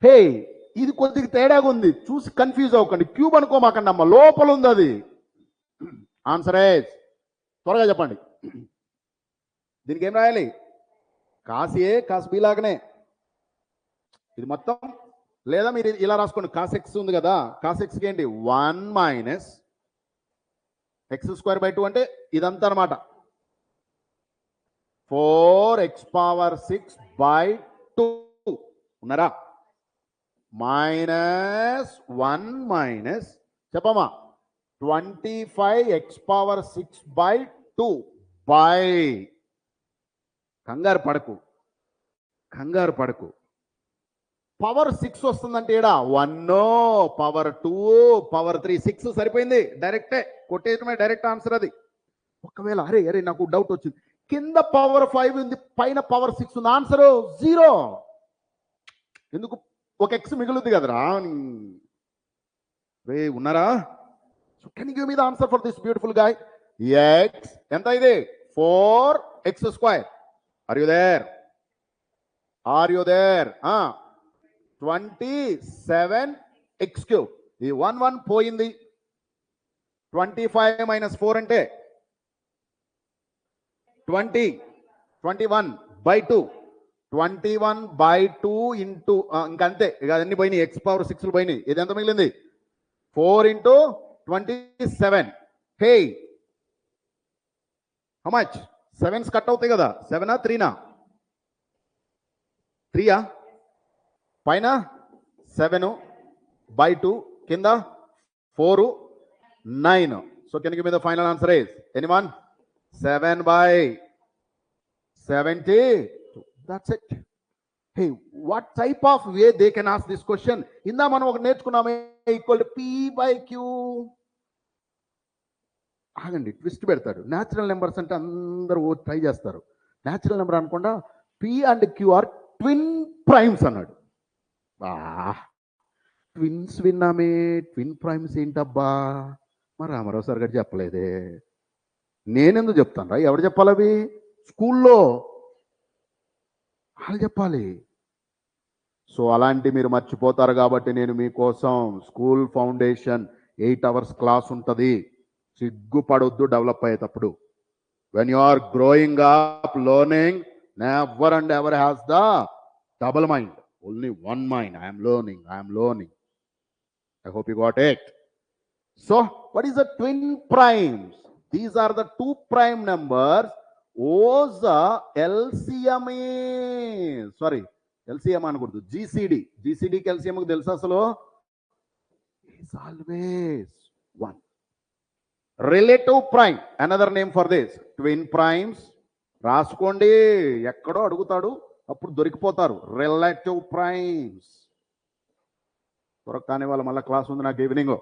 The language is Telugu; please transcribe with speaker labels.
Speaker 1: హే ఇది కొద్దిగా తేడాగా ఉంది, చూసి కన్ఫ్యూజ్ అవ్వకండి. క్యూబ్ అనుకోమాకండి అమ్మ, లోపల ఉంది అది. ఆన్సర్ ఏజ్ త్వరగా చెప్పండి. దీనికి ఏం రాయాలి? కాస్ ఏ కాస్ బి లాగానే ఇది మొత్తం, లేదా మీరు ఇలా రాసుకోండి. కాస్ ఎక్స్ ఉంది కదా, కాస్ ఎక్స్కి ఏంటి 1 మైనస్ x²/2 అంటే ఇదంతా అనమాట. 4x⁻6/2 ఉన్నారా? -1 మైనస్ చెప్పమ్మా 25x⁻6/2 బై, కంగారు పడకు. పవర్ 6 వస్తుందంటే ఏడా 1 పవర్ 2 పవర్ 3 6 సరిపోయింది. డైరెక్టే కొట్టేయటమే, డైరెక్ట్ ఆన్సర్ అది. ఒకవేళ అరే నాకు డౌట్ వచ్చింది, కింద పవర్ 5 ఉంది, పైన పవర్ 6 ఉంది, ఆన్సర్ 0. ఎందుకు? ఒక ఎక్స్ మిగులుద్ది కదరా. రే ఉన్నారా? So can you give me the answer for this beautiful guy? X ఎంత ఇది? 4x². Are you there? 27x3. ఈ 1 పోయింది. 25 - 4 అంటే 21/2. 21/2 ఇంటూ ఇంకంతే, ఇక అన్ని పోయినాయి, x⁻6 పోయినాయి. ఇది ఎంత మిగిలింది? 4 × 27. Hey how much? 7s cut అవుతాయి కదా. 7ఆ 3నా? 3ఆ? పైన 7/2, కింద 4, 9. So can you give me the final answer is anyone? 7/72. That's it. Hey, what type of way they can ask this question? ఇందా మనం ఒక నేర్చుకున్నామే, ఈక్వల్ టు p/q. ఆగండి, ట్విస్ట్ పెడతాడు. న్యాచురల్ నెంబర్స్ అంటే అందరూ ట్రై చేస్తారు. న్యాచురల్ నెంబర్ అనుకుండా p and q are twin primes అన్నాడు. ట్విన్స్ విన్నామే, ట్విన్ ప్రైమ్స్ ఏంటబ్బా? మరి రామారావు సార్ గారు చెప్పలేదే, నేనెందుకు చెప్తాను రా? ఎవరు చెప్పాలి అవి? స్కూల్లో వాళ్ళు చెప్పాలి. సో అలాంటి మీరు మర్చిపోతారు కాబట్టి నేను మీకోసం స్కూల్ ఫౌండేషన్ 8 hours క్లాస్ ఉంటుంది. సిగ్గుపడొద్దు డెవలప్ అయ్యేటప్పుడు. When you are growing up learning, never and ever has the double mind, only one mind. I'm learning. I hope you got it. So what is the twin primes? These are the two prime numbers whose LCM is, sorry, LCM అనకూడదు, GCDకి LCM కు తెలుసు అసలు? is always 1. Relative prime, another name for this. Twin primes రాసుకోండి, ఎక్కడో అడుగుతాడు, అప్పుడు దొరికిపోతారు. Relative primes. త్వరగా కానీ వాళ్ళ మళ్ళీ క్లాస్ ఉంది నాకు ఈవినింగ్.